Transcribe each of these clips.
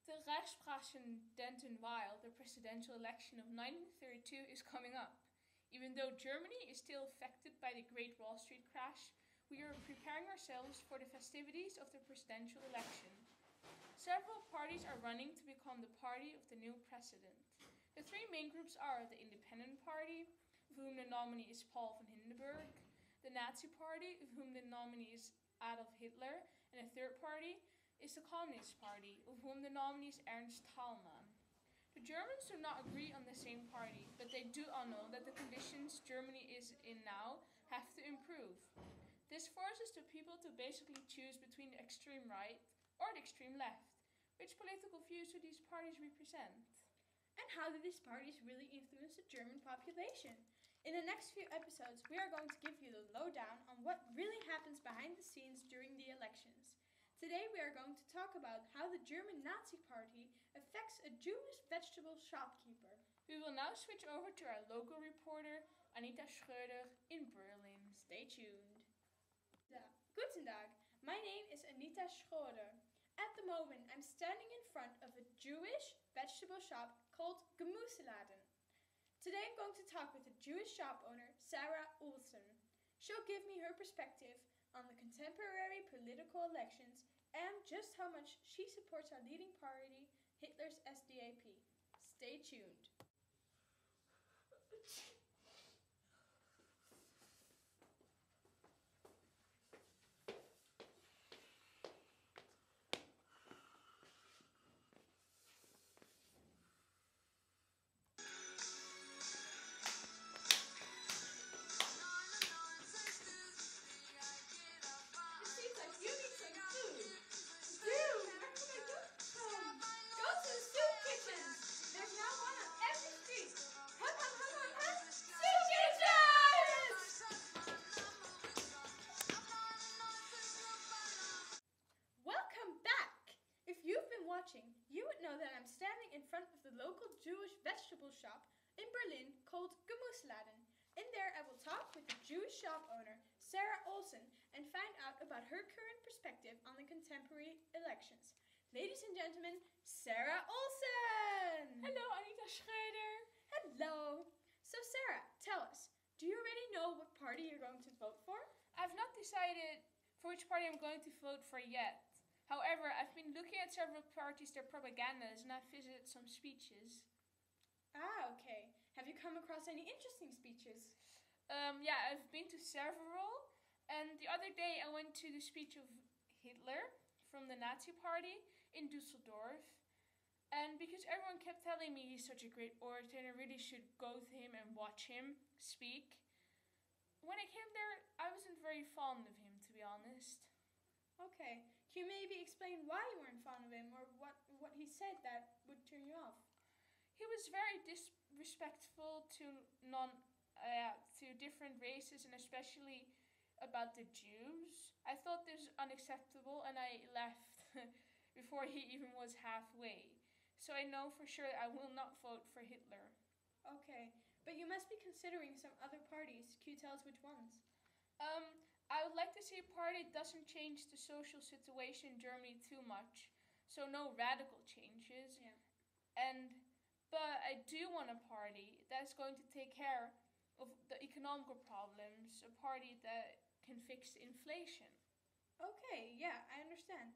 The Reichspräsidentenwahl, the presidential election of 1932, is coming up. Even though Germany is still affected by the Great Wall Street crash, we are preparing ourselves for the festivities of the presidential election. Several parties are running to become the party of the new president. The three main groups are the Independent Party, of whom the nominee is Paul von Hindenburg, the Nazi Party, of whom the nominee is Adolf Hitler, and the third party is the Communist Party, of whom the nominee is Ernst Thälmann. The Germans do not agree on the same party, but they do all know that the conditions Germany is in now have to improve. This forces the people to basically choose between the extreme right or the extreme left. Which political views do these parties represent? And how do these parties really influence the German population? In the next few episodes, we are going to give you the lowdown on what really happens behind the scenes during the elections. Today we are going to talk about how the German Nazi Party affects a Jewish vegetable shopkeeper. We will now switch over to our local reporter, Anita Schröder, in Berlin. Stay tuned. Guten Tag, my name is Anita Schröder. At the moment, I'm standing in front of a Jewish vegetable shop called Gemüseladen. Today I'm going to talk with a Jewish shop owner, Sarah Olsen. She'll give me her perspective on the contemporary political elections and just how much she supports our leading party, Hitler's SDAP. Stay tuned. You would know that I'm standing in front of the local Jewish vegetable shop in Berlin called Gemüseladen. In there I will talk with the Jewish shop owner, Sarah Olsen, and find out about her current perspective on the contemporary elections. Ladies and gentlemen, Sarah Olsen! Hello, Anita Schröder! Hello! So Sarah, tell us, do you already know what party you're going to vote for? I've not decided for which party I'm going to vote for yet. However, I've been looking at several parties, their propagandas, and I've visited some speeches. Ah, okay. Have you come across any interesting speeches? Yeah, I've been to several. And the other day I went to the speech of Hitler from the Nazi Party in Dusseldorf. And because everyone kept telling me he's such a great orator and I really should go to him and watch him speak, when I came there, I wasn't very fond of him, to be honest. Okay. Can you maybe explain why you weren't fond of him or what he said that would turn you off? He was very disrespectful to to different races and especially about the Jews. I thought this was unacceptable and I left before he even was halfway. So I know for sure I will not vote for Hitler. Okay, but you must be considering some other parties. Can you tell us which ones? I would like to see a party that doesn't change the social situation in Germany too much. So no radical changes. Yeah. But I do want a party that's going to take care of the economical problems, a party that can fix inflation. Okay, yeah, I understand.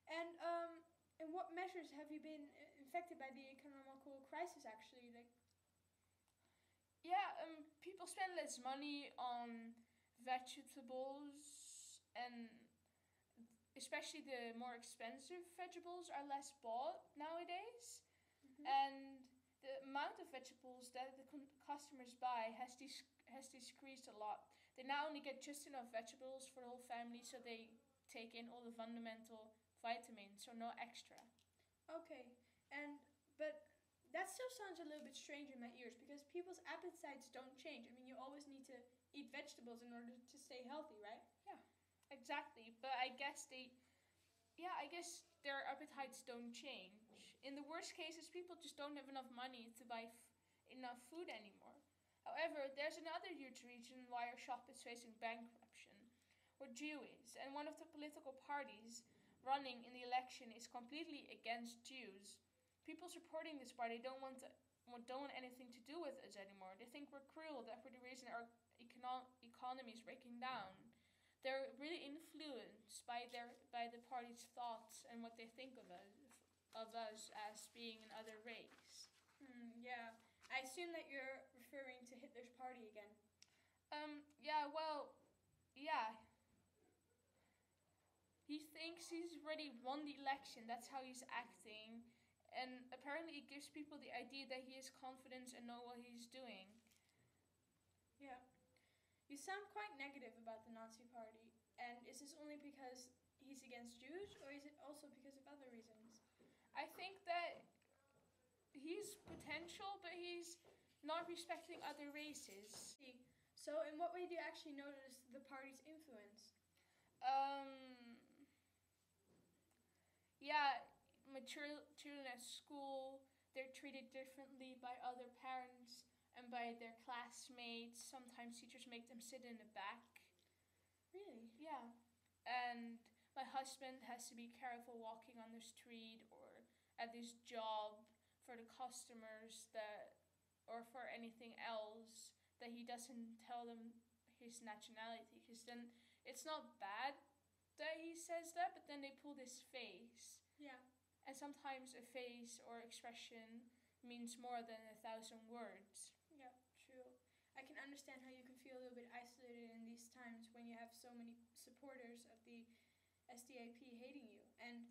And what measures have you been affected by the economical crisis actually? People spend less money on vegetables, and especially the more expensive vegetables are less bought nowadays. Mm-hmm. And the amount of vegetables that the customers buy has decreased a lot. They now only get just enough vegetables for the whole family, so they take in all the fundamental vitamins, so no extra. Okay, but that still sounds a little bit strange in my ears because people's appetites don't change. I mean, you always need to eat vegetables in order to stay healthy, right? Yeah, exactly. But I guess their appetites don't change. In the worst cases, people just don't have enough money to buy enough food anymore. However, there's another huge reason why our shop is facing bankruptcy. We're Jewish, and one of the political parties running in the election is completely against Jews. People supporting this party don't want anything to do with us anymore. They think we're cruel, that we're the reason our economy is breaking down. They're really influenced by the party's thoughts and what they think of us as being another race. Yeah. I assume that you're referring to Hitler's party again. Yeah, well, yeah. He thinks he's already won the election. That's how he's acting. And apparently it gives people the idea that he has confidence and know what he's doing. Yeah. You sound quite negative about the Nazi party. And is this only because he's against Jews, or is it also because of other reasons? I think that he's potential, but he's not respecting other races. So in what way do you actually notice the party's influence? Yeah, children at school, they're treated differently by other parents and by their classmates. Sometimes teachers make them sit in the back. Really? Yeah. And my husband has to be careful walking on the street or at his job for the customers or for anything else that he doesn't tell them his nationality, because then it's not bad that he says that, but then they pull his face. Yeah. And sometimes a face or expression means more than 1,000 words. Yeah, true. I can understand how you can feel a little bit isolated in these times when you have so many supporters of the SDAP hating you. And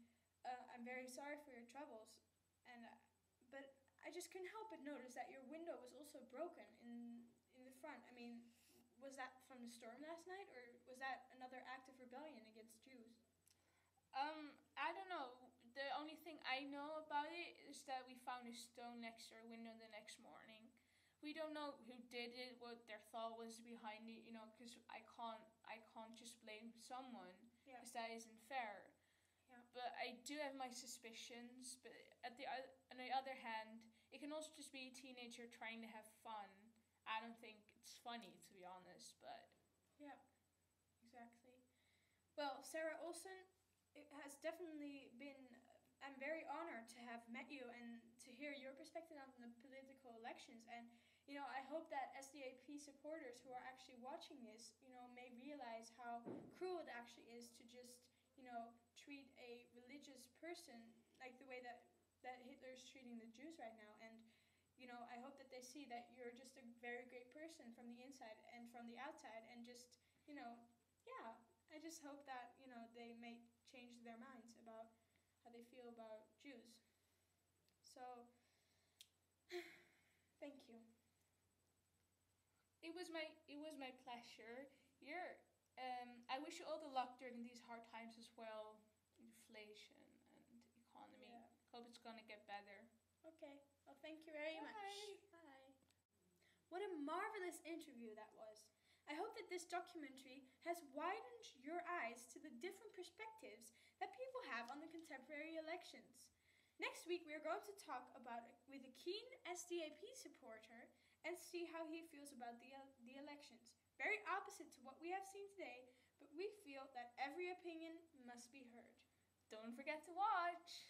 I'm very sorry for your troubles. But I just couldn't help but notice that your window was also broken in the front. I mean, was that from the storm last night, or was that another act of rebellion against Jews? I don't know. The only thing I know about it is that we found a stone next to our window the next morning. We don't know who did it, what their thought was behind it, because I can't just blame someone, because that isn't fair. Yeah. But I do have my suspicions. But on the other hand, it can also just be a teenager trying to have fun. I don't think it's funny, to be honest, but... Yeah, exactly. Well, Sarah Olsen, it has definitely been... I'm very honored to have met you and to hear your perspective on the political elections. And, I hope that SDAP supporters who are actually watching this, may realize how cruel it actually is to just, treat a religious person like the way that Hitler's treating the Jews right now. And, I hope that they see that you're just a very great person from the inside and from the outside. And just, yeah, I just hope that, they may change their minds about how they feel about Jews. So, thank you. It was my pleasure. I wish you all the luck during these hard times as well. Inflation and economy. Yeah. Hope it's gonna get better. Okay. Well, thank you very much. Bye. What a marvelous interview that was. I hope that this documentary has widened your eyes to the different perspectives that people have on the contemporary elections. Next week, we are going to talk with a keen SDAP supporter and see how he feels about the elections. Very opposite to what we have seen today, but we feel that every opinion must be heard. Don't forget to watch!